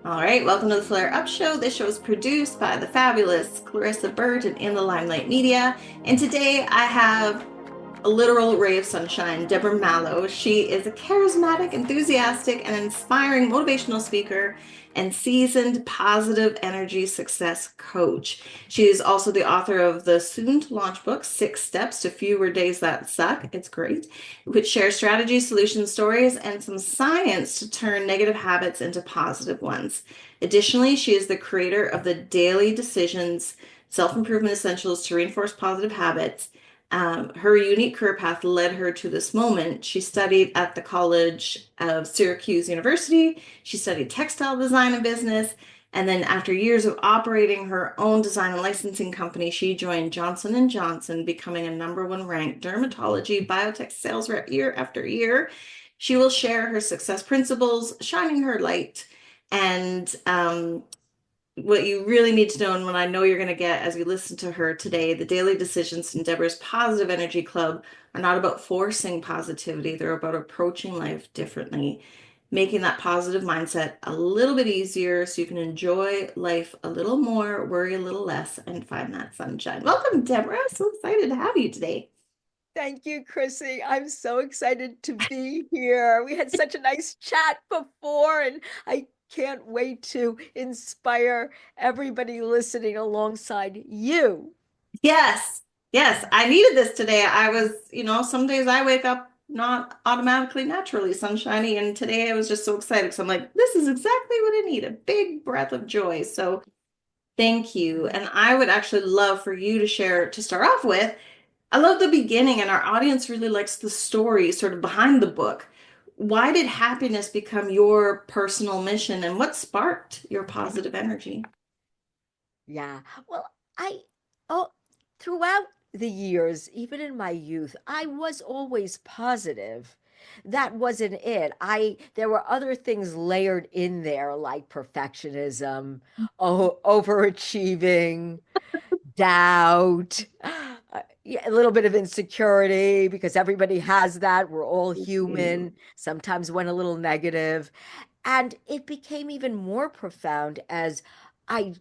All right, welcome to the Flare Up Show. This show is produced by the fabulous Clarissa, Burt, and in the Limelight Media. And today I have a literal ray of sunshine, Deborah Mallow. She is a charismatic, enthusiastic, and inspiring motivational speaker and seasoned positive energy success coach. She is also the author of the soon to launch book, 6 Steps to Fewer Days That Suck. It's great, which shares strategies, solutions, stories, and some science to turn negative habits into positive ones. Additionally, she is the creator of the Daily Decisions Self Improvement Essentials to Reinforce Positive Habits. Her unique career path led her to this moment. She studied at the College of Syracuse University. She studied textile design and business. And then after years of operating her own design and licensing company, she joined Johnson and Johnson, becoming a #1 ranked dermatology biotech sales rep year after year. She will share her success principles, shining her light, and what you really need to know, and what I know you're going to get as you listen to her today. The daily decisions in Deborah's Positive Energy Club are not about forcing positivity, they're about approaching life differently, making that positive mindset a little bit easier so you can enjoy life a little more, worry a little less, and find that sunshine. Welcome, Deborah. So excited to have you today. Thank you, Chrissy. I'm so excited to be here. We had such a nice chat before, and I can't wait to inspire everybody listening alongside you. Yes, yes, I needed this today. I was, some days I wake up not automatically naturally sunshiny, and today I was just so excited because I'm like, this is exactly what I need, a big breath of joy. So thank you. And I would actually love for you to share to start off with. I love the beginning, and our audience really likes the story sort of behind the book. Why did happiness become your personal mission, and what sparked your positive energy? Yeah. Well, oh, throughout the years, even in my youth, I was always positive. That wasn't it. There were other things layered in there, like perfectionism, overachieving, doubt, yeah, a little bit of insecurity because everybody has that. We're all human. Sometimes went a little negative. And it became even more profound as I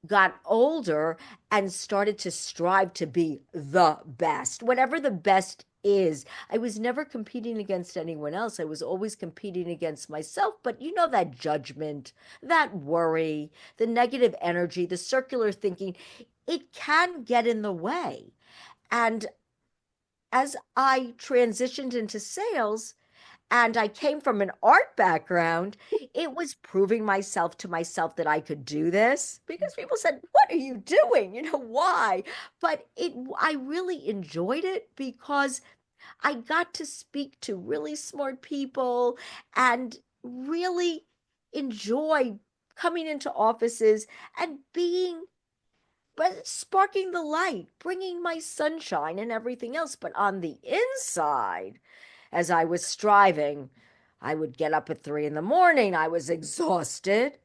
got older and started to strive to be the best, whatever the best is. I was never competing against anyone else. I was always competing against myself. But you know, that judgment, that worry, the negative energy, the circular thinking, it can get in the way. And as I transitioned into sales, and I came from an art background, it was proving myself to myself that I could do this because people said, "What are you doing? You know, why?" But I really enjoyed it because I got to speak to really smart people and really enjoy coming into offices and being, but sparking the light, bringing my sunshine and everything else. But on the inside, as I was striving, I would get up at 3 in the morning. I was exhausted.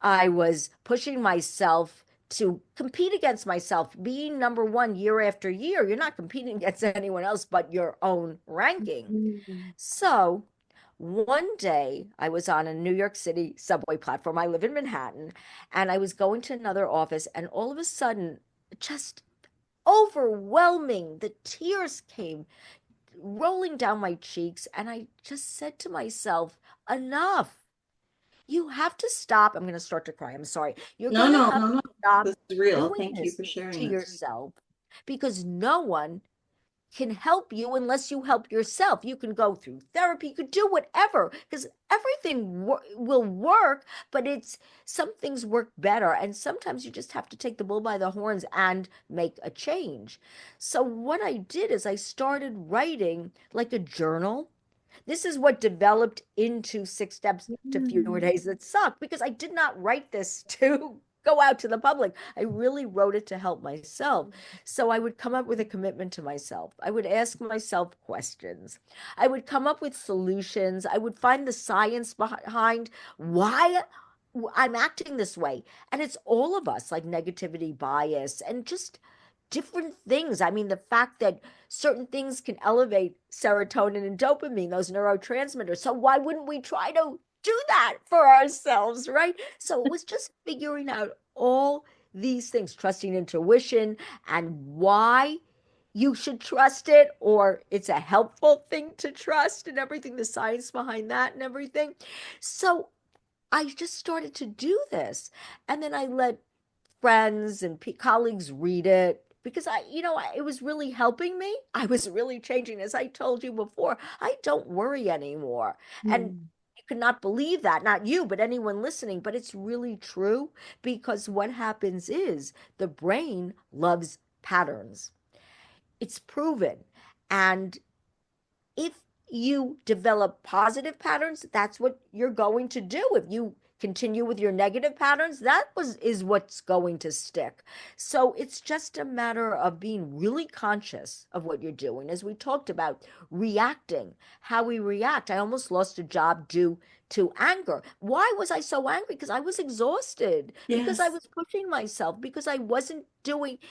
I was pushing myself to compete against myself, being #1 year after year. You're not competing against anyone else but your own ranking. Mhm. So one day I was on a New York City subway platform. I live in Manhattan, and I was going to another office, and all of a sudden, just overwhelming, the tears came rolling down my cheeks, and I just said to myself, enough. You have to stop. I'm going to start to cry. I'm sorry. You're No, going to no, have no, to no. stop This is real. doing Thank you this for to sharing this. yourself because no one can help you unless you help yourself. You can go through therapy, you could do whatever because everything will work, but it's some things work better. And sometimes you just have to take the bull by the horns and make a change. So, what I did is I started writing like a journal. This is what developed into 6 Steps to Fewer Mm. Days That Suck because I did not write this to go out to the public. I really wrote it to help myself. So I would come up with a commitment to myself. I would ask myself questions. I would come up with solutions. I would find the science behind why I'm acting this way. And it's all of us, like negativity, bias, and just different things. I mean, the fact that certain things can elevate serotonin and dopamine, those neurotransmitters. So why wouldn't we try to do that for ourselves, right? So it was just figuring out all these things, trusting intuition and why you should trust it, or it's a helpful thing to trust, and everything, the science behind that and everything. So I just started to do this. And then I let friends and colleagues read it because it was really helping me. I was really changing. As I told you before, I don't worry anymore. And Mm. you could not believe that, not you, but anyone listening, but it's really true because what happens is the brain loves patterns. It's proven. And if you develop positive patterns, that's what you're going to do. If you continue with your negative patterns, is what's going to stick. So it's just a matter of being really conscious of what you're doing. As we talked about, reacting, how we react. I almost lost a job due to anger. Why was I so angry? Because I was exhausted, because I Yes. was pushing myself, because I wasn't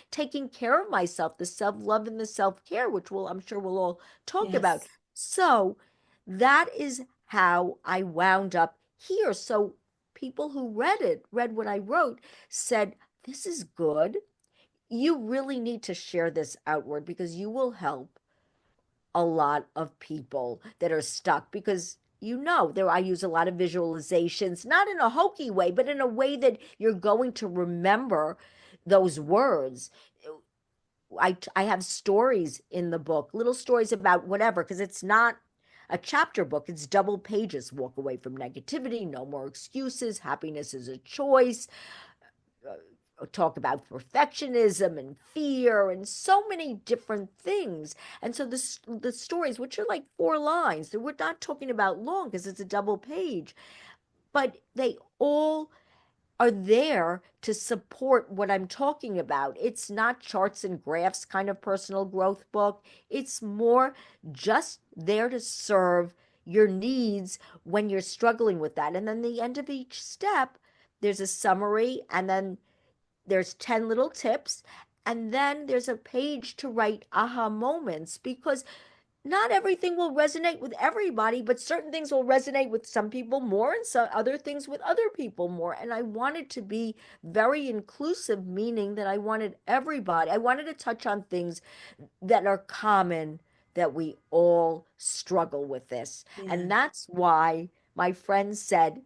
taking care of myself, the self-love and the self-care, which I'm sure we'll all talk about. Yes. So that is how I wound up here. So people who read what I wrote, said, this is good. You really need to share this outward because you will help a lot of people that are stuck because there I use a lot of visualizations, not in a hokey way, but in a way that you're going to remember those words. I have stories in the book, little stories about whatever, because it's not a chapter book. It's double pages. Walk away from negativity. No more excuses. Happiness is a choice. Talk about perfectionism and fear and so many different things. And so the stories, which are like 4 lines, we're not talking about long because it's a double page, but they all are there to support what I'm talking about. It's not charts and graphs kind of personal growth book. It's more just there to serve your needs when you're struggling with that. And then the end of each step, there's a summary, and then there's 10 little tips, and then there's a page to write aha moments because not everything will resonate with everybody, but certain things will resonate with some people more and some other things with other people more. And I wanted to be very inclusive, meaning that I wanted to touch on things that are common, that we all struggle with this. And Yes. that's why my friend said,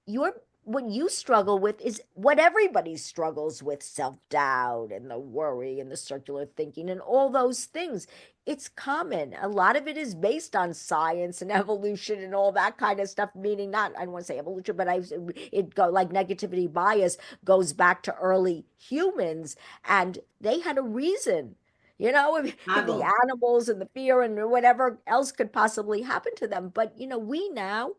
your what you struggle with is what everybody struggles with, self-doubt and the worry and the circular thinking and all those things. It's common. A lot of it is based on science and evolution and all that kind of stuff, meaning not, I don't want to say evolution, but it go like negativity bias goes back to early humans, and they had a reason. The Bible. animals and the fear and whatever else could possibly happen to them. But, we now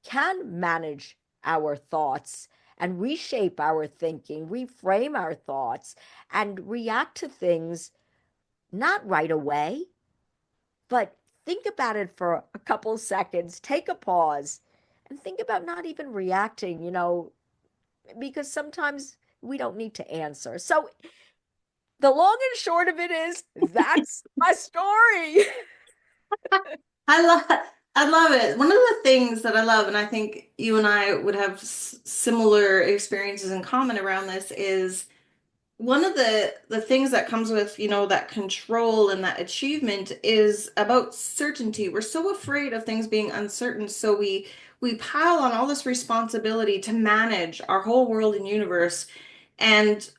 can manage our thoughts and reshape our thinking, reframe our thoughts, and react to things not right away, but think about it for a couple seconds, take a pause, and think about not even reacting, because sometimes we don't need to answer. So the long and short of it is that's my story. I love I love it. One of the things that I love, and I think you and I would have similar experiences in common around this, is one of the things that comes with, that control and that achievement is about certainty. We're so afraid of things being uncertain, so we pile on all this responsibility to manage our whole world and universe. And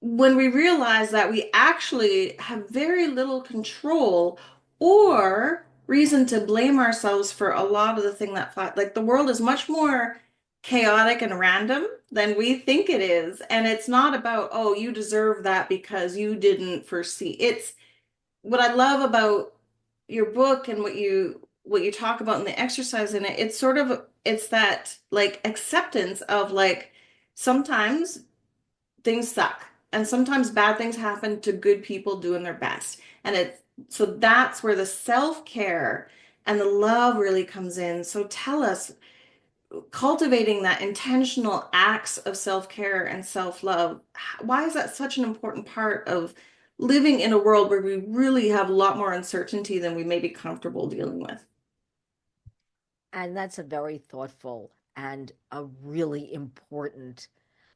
when we realize that we actually have very little control or reason to blame ourselves for a lot of the thing like the world is much more chaotic and random than we think it is. And it's not about, oh, you deserve that because you didn't foresee. It's what I love about your book and what you talk about in the exercise in it. It's that like acceptance of like sometimes things suck. And sometimes bad things happen to good people doing their best. So that's where the self-care and the love really comes in. So tell us, cultivating that intentional acts of self-care and self-love, why is that such an important part of living in a world where we really have a lot more uncertainty than we may be comfortable dealing with? And that's a very thoughtful and a really important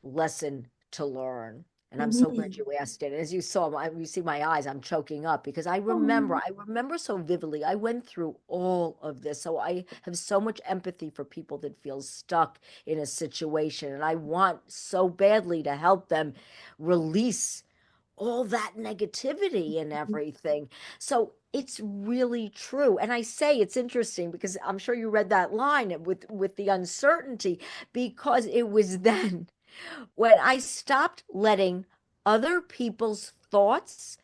lesson to learn. And I'm so glad Mhm. you asked it. As you saw, you see my eyes, I'm choking up because Oh, I remember so vividly. I went through all of this. So I have so much empathy for people that feel stuck in a situation. And I want so badly to help them release all that negativity and everything. So it's really true. And I say it's interesting because I'm sure you read that line with the uncertainty, because it was then when I stopped letting other people's thoughts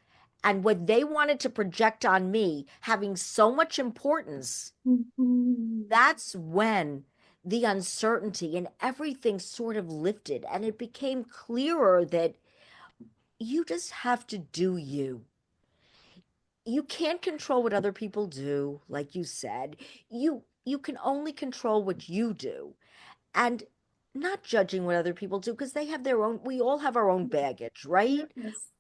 and what they wanted to project on me having so much importance. mhm. That's when the uncertainty and everything sort of lifted, and it became clearer that you just have to do you. You can't control what other people do, like you said. You can only control what you do. And not judging what other people do, because they have their own, we all have our own baggage, right? Yes.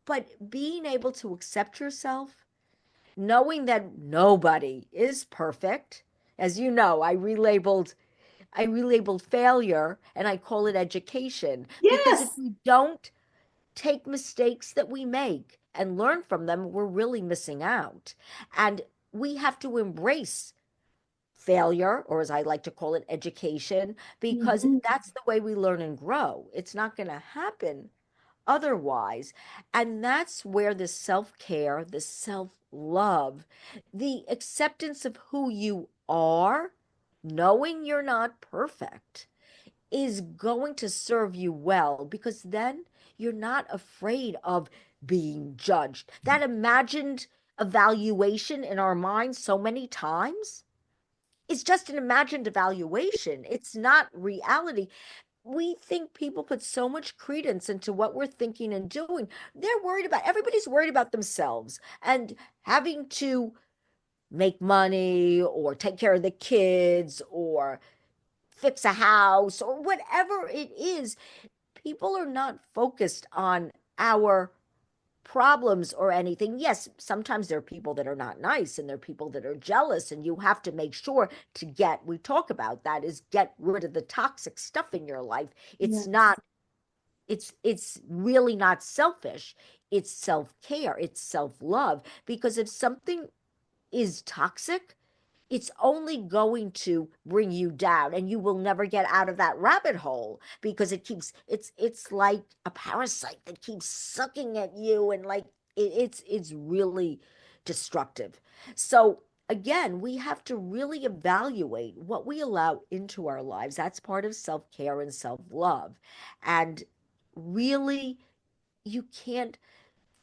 But being able to accept yourself, knowing that nobody is perfect. As you know, I relabeled failure and I call it education, because if Yes. we don't take mistakes that we make and learn from them, we're really missing out. And we have to embrace failure, or as I like to call it, education, because Mhm. that's the way we learn and grow. It's not going to happen otherwise. And that's where the self care, the self love, the acceptance of who you are, knowing you're not perfect, is going to serve you well, because then you're not afraid of being judged. That imagined evaluation in our minds so many times is just an imagined evaluation. It's not reality. We think people put so much credence into what we're thinking and doing. They're worried about, everybody's worried about themselves and having to make money or take care of the kids or fix a house or whatever it is. People are not focused on our problems or anything. Yes, sometimes there are people that are not nice and there are people that are jealous, and you have to make sure to we talk about that, is get rid of the toxic stuff in your life. It's Yes. not, it's really not selfish. It's self-care, it's self-love, because if something is toxic, it's only going to bring you down, and you will never get out of that rabbit hole, because it's like a parasite that keeps sucking at you, and like it's really destructive. So again, we have to really evaluate what we allow into our lives. That's part of self-care and self-love. And really, you can't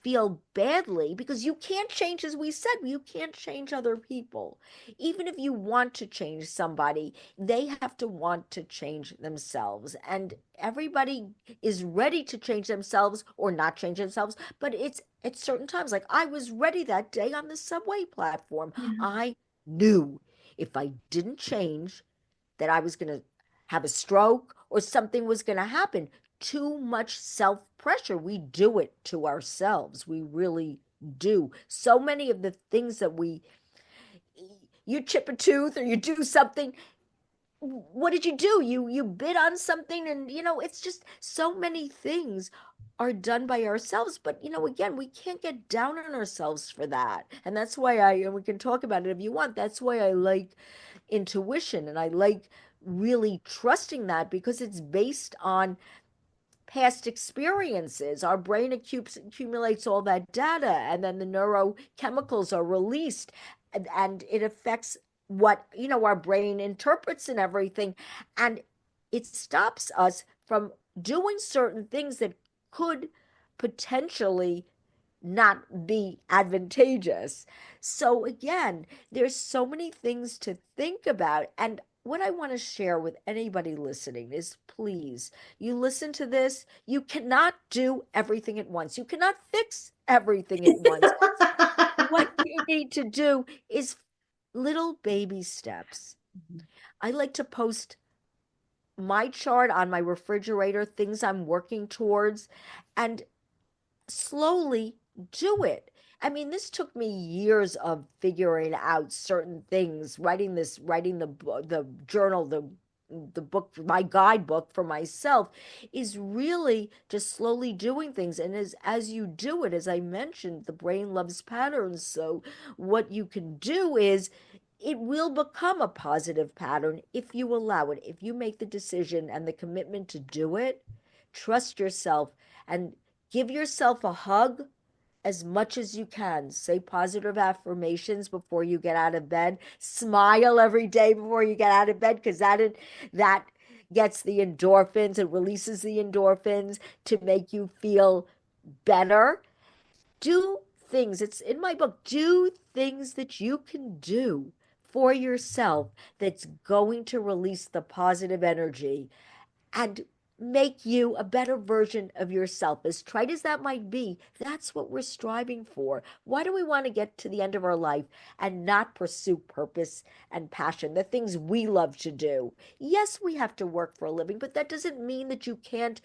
feel badly, because you can't change, as we said, you can't change other people. Even if you want to change somebody, they have to want to change themselves. And everybody is ready to change themselves or not change themselves, but it's at certain times. Like I was ready that day on the subway platform. Yeah. I knew if I didn't change, that I was going to have a stroke or something was going to happen. Too much self pressure. We do it to ourselves. We really do. So many of the things that you chip a tooth or you do something, what did you do? You bid on something, and it's just so many things are done by ourselves. But again, we can't get down on ourselves for that. And that's why and we can talk about it if you want, that's why I like intuition, and I like really trusting that, because it's based on past experiences. Our brain accumulates all that data, and then the neurochemicals are released, and it affects what our brain interprets and everything. And it stops us from doing certain things that could potentially not be advantageous. So again, there's so many things to think about. And what I want to share with anybody listening is, please, you listen to this, you cannot do everything at once. You cannot fix everything at once. What you need to do is little baby steps. I like to post my chart on my refrigerator, things I'm working towards, and slowly do it. I mean, this took me years of figuring out certain things, writing the journal, the book, my guidebook for myself is really just slowly doing things. And as you do it, as I mentioned, the brain loves patterns. So what you can do is it will become a positive pattern if you allow it. If you make the decision and the commitment to do it, trust yourself and give yourself a hug as much as you can. Say positive affirmations before you get out of bed. Smile every day before you get out of bed because that gets the endorphins. It releases the endorphins to make you feel better. Do things. It's in my book. Do things that you can do for yourself that's going to release the positive energy and make you a better version of yourself. As trite as that might be, that's what we're striving for. Why do we want to get to the end of our life and not pursue purpose and passion, the things we love to do? Yes, we have to work for a living, but that doesn't mean that you can't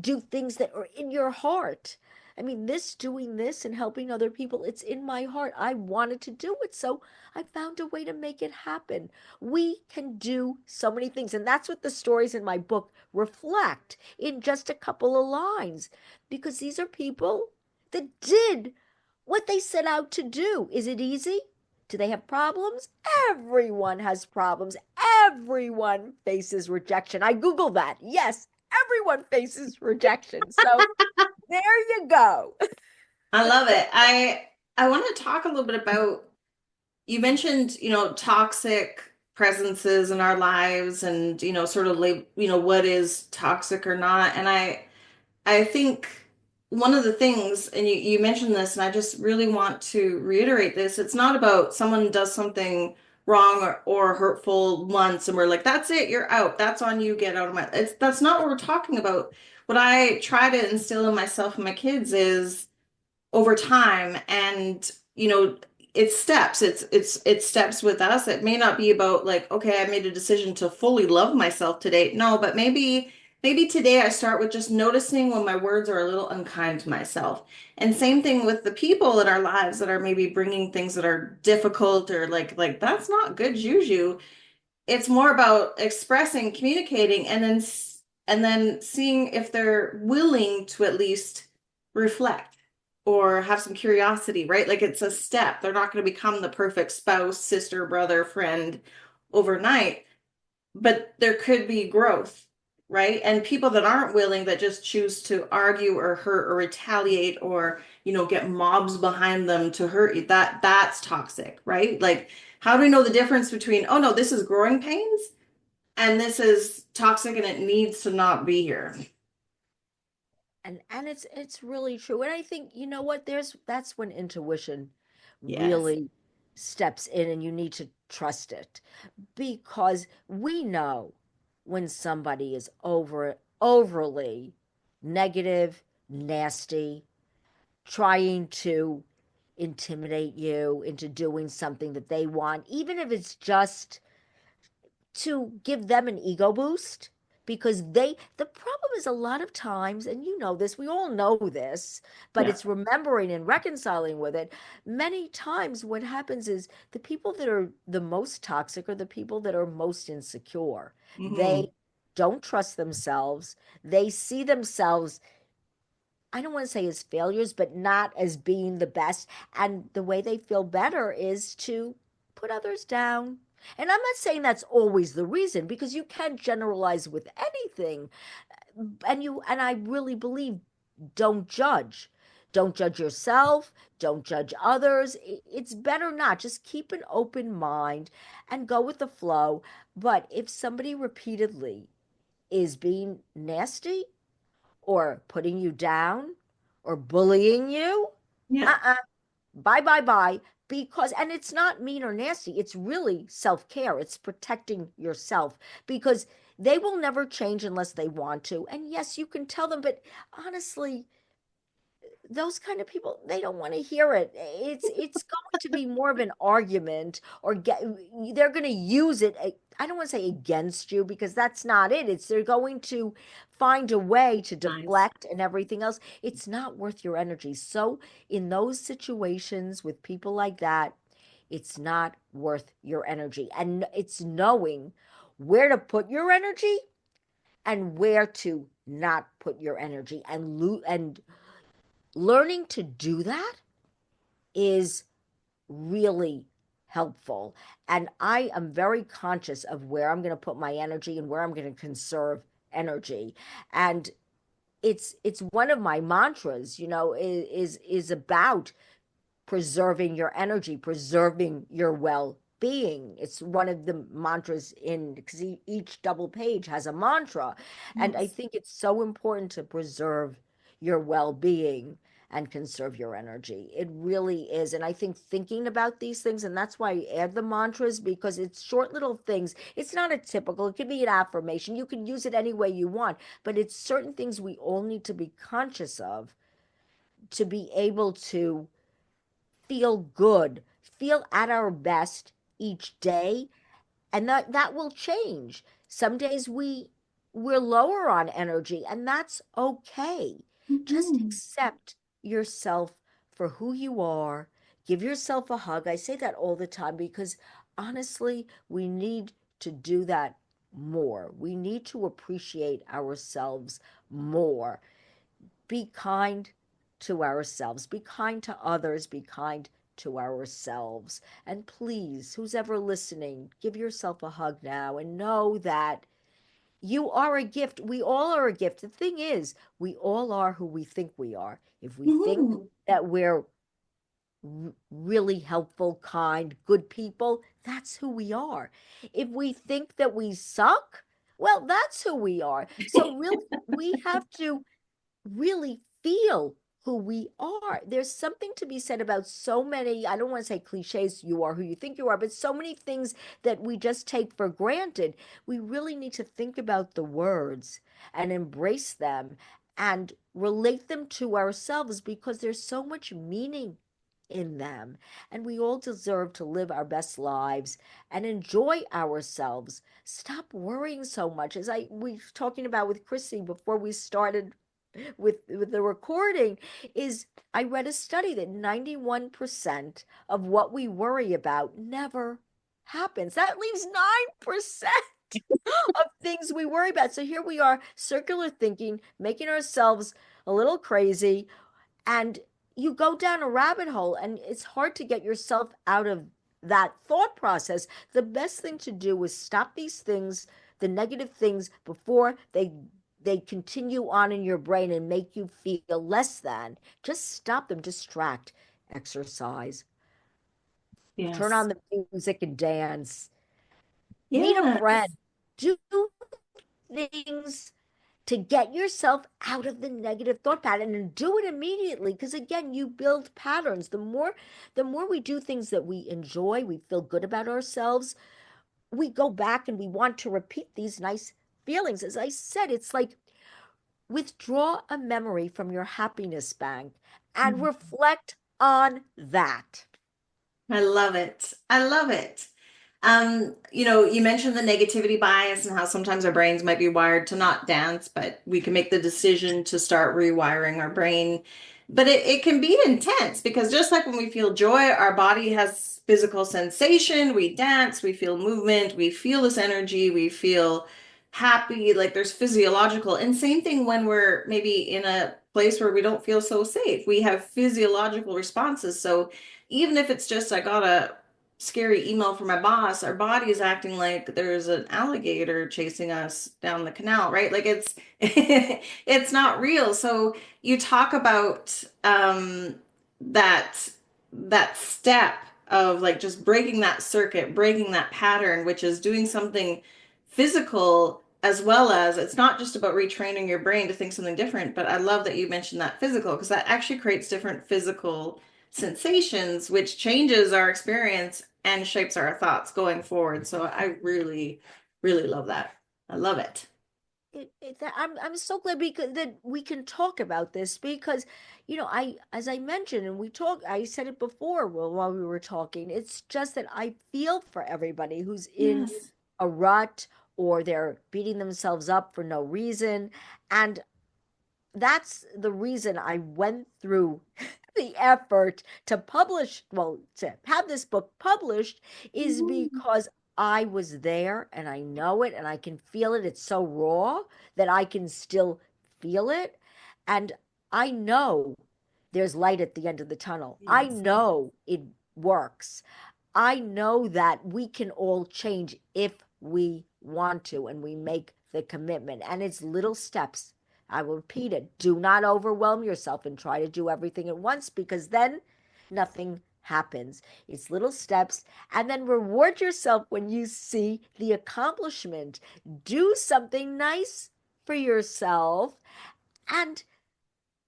do things that are in your heart. I mean, doing this and helping other people, it's in my heart. I wanted to do it, so I found a way to make it happen. We can do so many things. And that's what the stories in my book reflect in just a couple of lines, because these are people that did what they set out to do. Is it easy? Do they have problems? Everyone has problems. Everyone faces rejection. I Googled that. Yes, everyone faces rejection. So there you go. I love it. I want to talk a little bit about, you mentioned, toxic presences in our lives and, sort of like, what is toxic or not. And I think one of the things, and you mentioned this, and I just really want to reiterate this, it's not about someone does something wrong or hurtful once and we're like, that's it, you're out. That's on you, get out of my, that's not what we're talking about. What I try to instill in myself and my kids is over time, and it's steps, it's steps with us. It may not be about like, okay, I made a decision to fully love myself today. No, but maybe today I start with just noticing when my words are a little unkind to myself. And same thing with the people in our lives that are maybe bringing things that are difficult or like that's not good juju. It's more about expressing, communicating, and then seeing if they're willing to at least reflect or have some curiosity, right? Like it's a step. They're not going to become the perfect spouse, sister, brother, friend overnight, but there could be growth, right? And people that aren't willing, that just choose to argue or hurt or retaliate or, get mobs behind them to hurt you, that's toxic, right? Like, how do we know the difference between, oh no, this is growing pains and this is toxic and it needs to not be here? And it's really true. And I think, you know what, that's when intuition Yes. really steps in and you need to trust it because we know when somebody is overly negative, nasty, trying to intimidate you into doing something that they want, even if it's just to give them an ego boost because the problem is a lot of times, and you know this, we all know this, but Yeah. it's remembering and reconciling with it. Many times what happens is the people that are the most toxic are the people that are most insecure. Hmm. They don't trust themselves. They see themselves, I don't want to say as failures, but not as being the best. And the way they feel better is to put others down. And I'm not saying that's always the reason because you can't generalize with anything. And I really believe don't judge. Don't judge yourself, don't judge others. It's better not. Just keep an open mind and go with the flow. But if somebody repeatedly is being nasty, or putting you down or bullying you, Yeah. uh-uh, bye, bye, bye. Because, and it's not mean or nasty, it's really self care. It's protecting yourself because they will never change unless they want to. And yes, you can tell them, but honestly, those kind of people, they don't want to hear it. It's going to be more of an argument, or they're going to use it. I don't want to say against you, because that's not it. It's they're going to find a way to Nice. deflect and everything else. It's not worth your energy. So in those situations with people like that, it's not worth your energy. And it's knowing where to put your energy and where to not put your energy, and learning to do that is really helpful. And I am very conscious of where I'm going to put my energy and where I'm going to conserve energy. And it's one of my mantras, is about preserving your energy, preserving your well-being. It's one of the mantras because each double page has a mantra. And I Yes. think it's so important to preserve your well-being and conserve your energy. It really is. And I think thinking about these things, and that's why I add the mantras, because it's short little things. It's not a typical, it could be an affirmation. You can use it any way you want, but it's certain things we all need to be conscious of to be able to feel good, feel at our best each day, and that will change. Some days we're lower on energy, and that's okay. Just Mhm. accept yourself for who you are. Give yourself a hug. I say that all the time because honestly, we need to do that more. We need to appreciate ourselves more. Be kind to ourselves, be kind to others, be kind to ourselves. And please, who's ever listening, give yourself a hug now and know that you are a gift. We all are a gift. The thing is, we all are who we think we are. If we think Mhm. that we're really helpful, kind, good people, that's who we are. If we think that we suck, well, that's who we are. So really, we have to really feel who we are. There's something to be said about so many, I don't want to say cliches, you are who you think you are, but so many things that we just take for granted. We really need to think about the words and embrace them and relate them to ourselves, because there's so much meaning in them. And we all deserve to live our best lives and enjoy ourselves. Stop worrying so much. As I we were talking about with Chrissy before we started with the recording, is I read a study that 91% of what we worry about never happens. That leaves 9% of things we worry about. So here we are, circular thinking, making ourselves a little crazy, and you go down a rabbit hole, and it's hard to get yourself out of that thought process. The best thing to do is stop these things, the negative things, before they continue on in your brain and make you feel less than. Just stop them. Distract, exercise, turn Yes. on the music and dance, meet a Yes. friend, do things to get yourself out of the negative thought pattern, and do it immediately, because again, you build patterns. The more we do things that we enjoy, we feel good about ourselves, we go back and we want to repeat these nice feelings. As I said, it's like withdraw a memory from your happiness bank and reflect on that. I love it. I love it. You mentioned the negativity bias and how sometimes our brains might be wired to not dance, but we can make the decision to start rewiring our brain. But it can be intense, because just like when we feel joy, our body has physical sensation. We dance, we feel movement, we feel this energy, we feel happy, like there's physiological. And same thing when we're maybe in a place where we don't feel so safe. We have physiological responses. So even if it's just I got a scary email from my boss, our body is acting like there's an alligator chasing us down the canal, right? Like it's it's not real. So you talk about that that step of like just breaking that circuit, breaking that pattern, which is doing something physical, as well as it's not just about retraining your brain to think something different. But I love that you mentioned that physical, because that actually creates different physical sensations, which changes our experience and shapes our thoughts going forward. So I really, really love that. I love it. I'm so glad because that we can talk about this because, I as I mentioned and I said it before while we were talking. It's just that I feel for everybody who's in Yes. a rut or they're beating themselves up for no reason. And that's the reason I went through the effort to publish, well, to have this book published, is Mhm. because I was there and I know it and I can feel it. It's so raw that I can still feel it. And I know there's light at the end of the tunnel. I Yes. know it works. I know that we can all change if we want to and we make the commitment. And it's little steps. I will repeat it. Do not overwhelm yourself and try to do everything at once because then nothing happens. It's little steps. And then reward yourself when you see the accomplishment. Do something nice for yourself and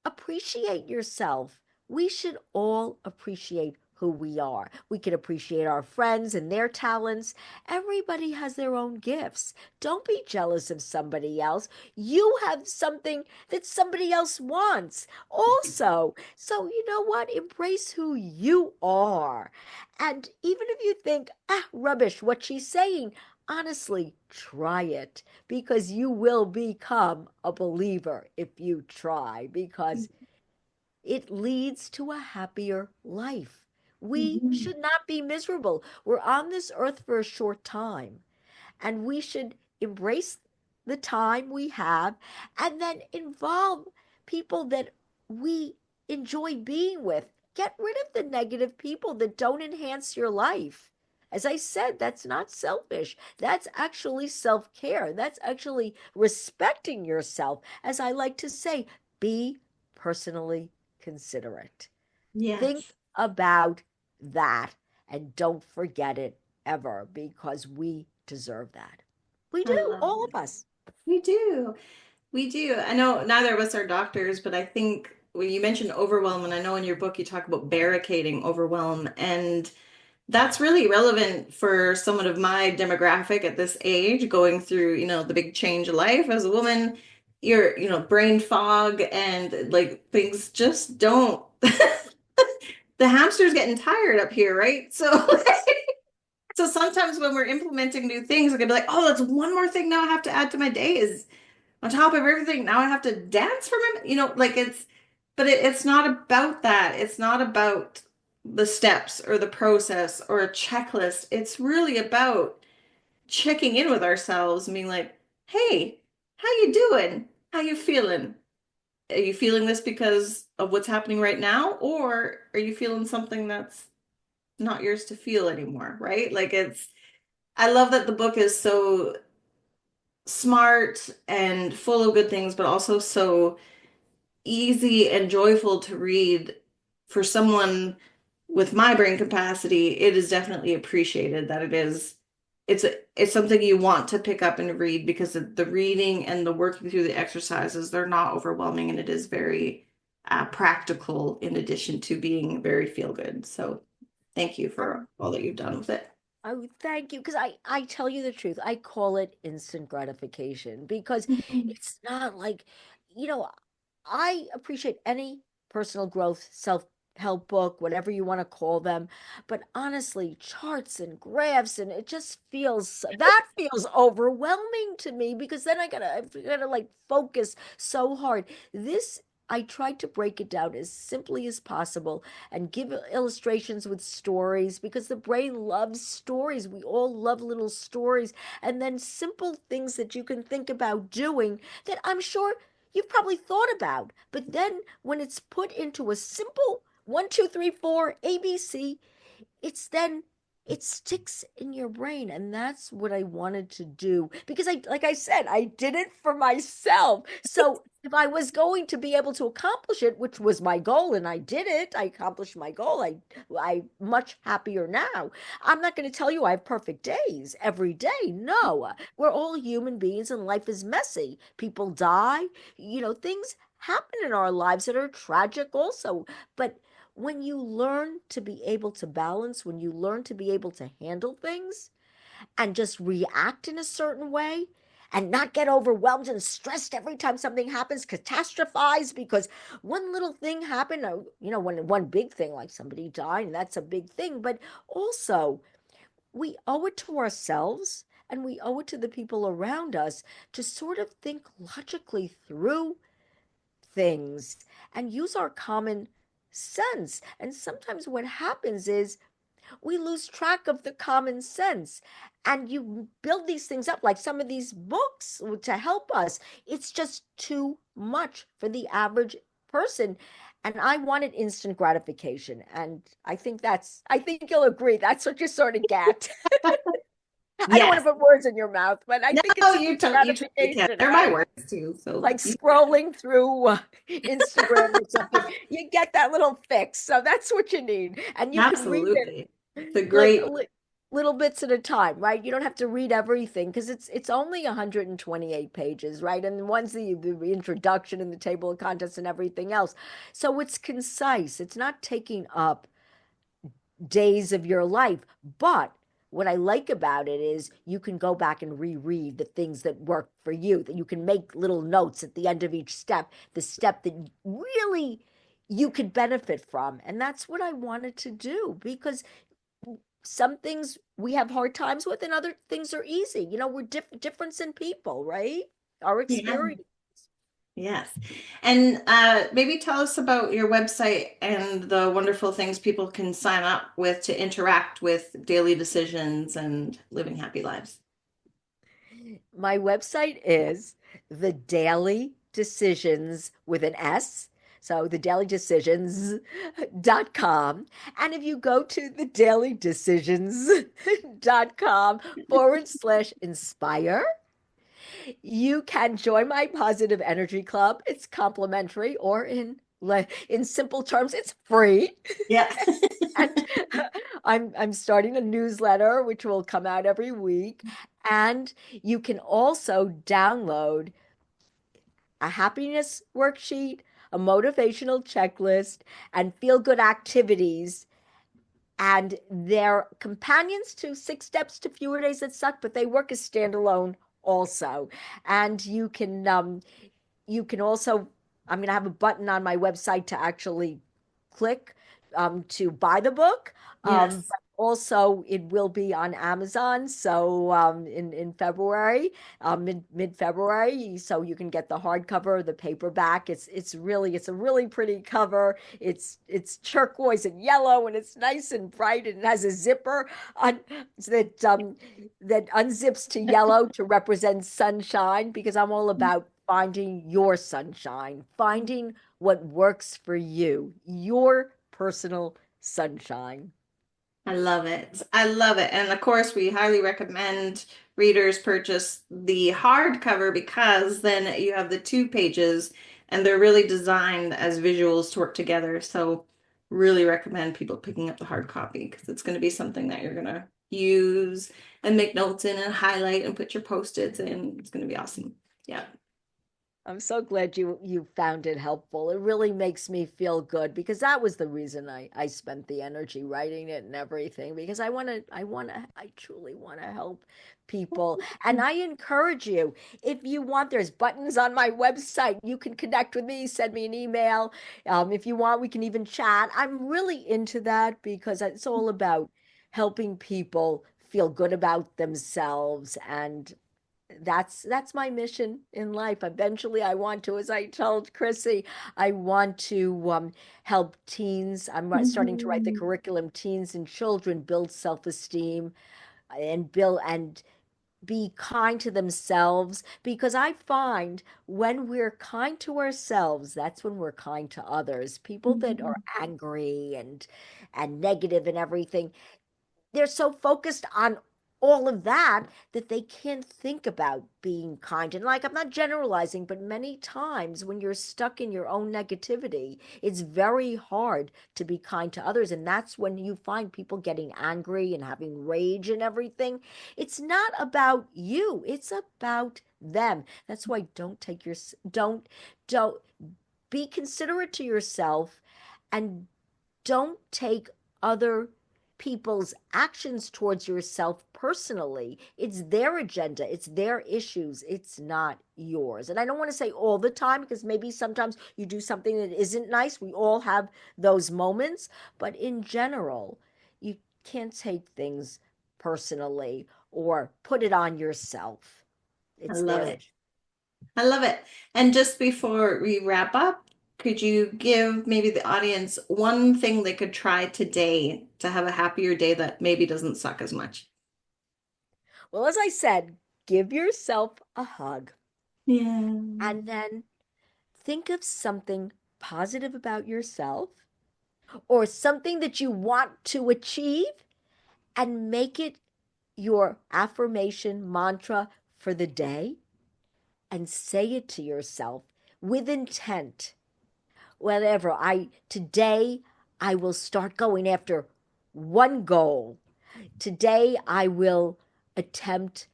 appreciate yourself. We should all appreciate who we are. We can appreciate our friends and their talents. Everybody has their own gifts. Don't be jealous of somebody else. You have something that somebody else wants also. So, you know what? Embrace who you are. And even if you think, rubbish, what she's saying, honestly, try it because you will become a believer if you try, because it leads to a happier life. We Mhm. should not be miserable. We're on this earth for a short time, and we should embrace the time we have and then involve people that we enjoy being with. Get rid of the negative people that don't enhance your life. As I said, that's not selfish. That's actually self care. That's actually respecting yourself. As I like to say, be personally considerate. Think Yes. about that and don't forget it ever because we deserve that. We I do, love all it. of us. We do. We do. I know neither of us are doctors, but I think when you mentioned overwhelm, and I know in your book you talk about barricading overwhelm, and that's really relevant for someone of my demographic at this age, going through, the big change of life as a woman. You're, brain fog and like things just don't. The hamster's getting tired up here, right? So, so sometimes when we're implementing new things, we're gonna be like, oh, that's one more thing now I have to add to my day is on top of everything. Now I have to dance for him. Like but it's not about that. It's not about the steps or the process or a checklist. It's really about checking in with ourselves and being like, hey, how you doing? How you feeling? Are you feeling this because of what's happening right now? Or are you feeling something that's not yours to feel anymore, right? I love that the book is so smart and full of good things, but also so easy and joyful to read for someone with my brain capacity. It is definitely appreciated that it's something you want to pick up and read because the reading and the working through the exercises, they're not overwhelming and it is very practical in addition to being very feel good. So thank you for all that you've done with it. Oh, thank you. Because I tell you the truth, I call it instant gratification because Mhm. it's not like, you know, I appreciate any personal growth, self-help book, whatever you want to call them. But honestly, charts and graphs, and it just that feels overwhelming to me because then I gotta like focus so hard. This I tried to break it down as simply as possible and give illustrations with stories because the brain loves stories. We all love little stories. And then simple things that you can think about doing that I'm sure you've probably thought about. But then when it's put into a simple 1, 2, 3, 4 ABC, it's then it sticks in your brain, and that's what I wanted to do because I like I said I did it for myself. So if I was going to be able to accomplish it, which was my goal, and I did it, I accomplished my goal. I'm much happier now. I'm not going to tell you I have perfect days every day. No, we're all human beings and life is messy. People die, things happen in our lives that are tragic also. But when you learn to be able to balance, when you learn to be able to handle things and just react in a certain way, and not get overwhelmed and stressed every time something happens, catastrophize because one little thing happened, when one big thing like somebody died, and that's a big thing, but also we owe it to ourselves and we owe it to the people around us to sort of think logically through things and use our common sense. And sometimes what happens is we lose track of the common sense. And you build these things up, like some of these books to help us. It's just too much for the average person. And I wanted instant gratification. And I think you'll agree, that's what you sort of get. I don't want Yes. to put words in your mouth, but I think No, it's just you totally can. gratification, They're my right? words too. So Like scrolling through Instagram or something, you get that little fix. So that's what you need. And you can read it absolutely. It's a like great, little bits at a time, right? You don't have to read everything because it's only 128 pages, right? And one's the introduction and the table of contents and everything else. So it's concise. It's not taking up days of your life. But what I like about it is you can go back and reread the things that work for you, that you can make little notes at the end of each step, the step that really you could benefit from. And that's what I wanted to do because some things we have hard times with and other things are easy. We're difference in people, right? Our yeah. experience. Yes. And maybe tell us about your website and the wonderful things people can sign up with to interact with daily decisions and living happy lives. My website is the Daily Decisions with an S. So the dailydecisions.com. And if you go to the dailydecisions.com/inspire, you can join my positive energy club. It's complimentary, or in simple terms, it's free. Yeah. And I'm starting a newsletter which will come out every week. And you can also download a happiness worksheet, a motivational checklist, and feel good activities. And they're companions to 6 steps to fewer days that suck, but they work as standalone also. And you can also, I'm going to have a button on my website to actually click to buy the book. Yes. But also, it will be on Amazon. So in February, mid February, so you can get the hardcover, the paperback. It's a really pretty cover. It's turquoise and yellow, and it's nice and bright, and it has a zipper on that unzips to yellow to represent sunshine, because I'm all about finding your sunshine, finding what works for you, your personal sunshine. I love it. I love it. And of course, we highly recommend readers purchase the hardcover because then you have the 2 pages and they're really designed as visuals to work together. So, really recommend people picking up the hard copy because it's going to be something that you're going to use and make notes in and highlight and put your post-its in. It's going to be awesome. Yeah. I'm so glad you found it helpful. It really makes me feel good because that was the reason I spent the energy writing it and everything, because I truly want to help people. And I encourage you, if you want, there's buttons on my website. You can connect with me, send me an email. If you want, we can even chat. I'm really into that because it's all about helping people feel good about themselves, and that's my mission in life. Eventually, I want to, as I told Chrissy, I want to help teens. Starting to write the Mhm. curriculum. Teens and children build self-esteem and build and be kind to themselves, because I find when we're kind to ourselves, that's when we're kind to others. People that are angry and negative and everything, they're so focused on all of that that they can't think about being kind. And like, I'm not generalizing, but many times when you're stuck in your own negativity, it's very hard to be kind to others. And that's when you find people getting angry and having rage and everything. It's not about you, it's about them. That's why don't be considerate to yourself, and don't take other people's actions towards yourself personally. It's their agenda, it's their issues, it's not yours. And I don't want to say all the time, because maybe sometimes you do something that isn't nice. We all have those moments, but in general, you can't take things personally or put it on yourself. I It's love their. it. I love it. And just before we wrap up, could you give maybe the audience one thing they could try today to have a happier day that maybe doesn't suck as much? Well, as I said, give yourself a hug Yeah. and then think of something positive about yourself or something that you want to achieve and make it your affirmation mantra for the day and say it to yourself with intent. Whatever, today I will start going after one goal. Today I will attempt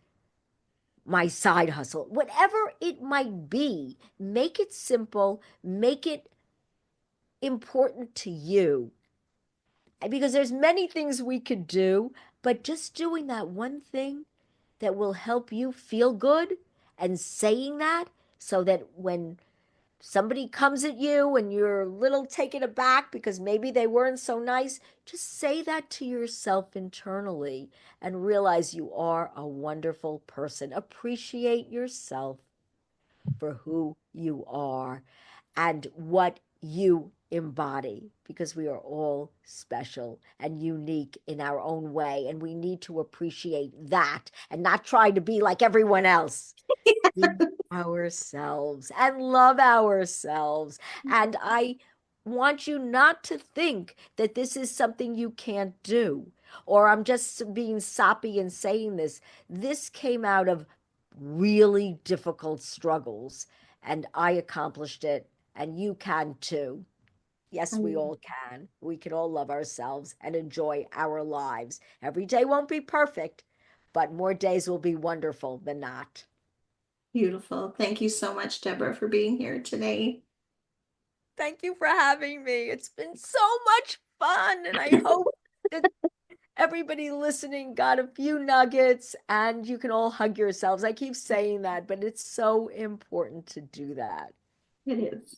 my side hustle. Whatever it might be, make it simple, make it important to you, because there's many things we could do, but just doing that one thing that will help you feel good and saying that, so that when somebody comes at you and you're a little taken aback because maybe they weren't so nice, just say that to yourself internally and realize you are a wonderful person. Appreciate yourself for who you are and what you embody, because we are all special and unique in our own way. And we need to appreciate that and not try to be like everyone else. Be ourselves and love ourselves. And I want you not to think that this is something you can't do, or I'm just being soppy and saying this. This came out of really difficult struggles, and I accomplished it, and you can too. Yes, we all can. We can all love ourselves and enjoy our lives. Every day won't be perfect, but more days will be wonderful than not. Beautiful. Thank you so much, Deborah, for being here today. Thank you for having me. It's been so much fun, and I hope that everybody listening got a few nuggets and you can all hug yourselves. I keep saying that, but it's so important to do that. It is.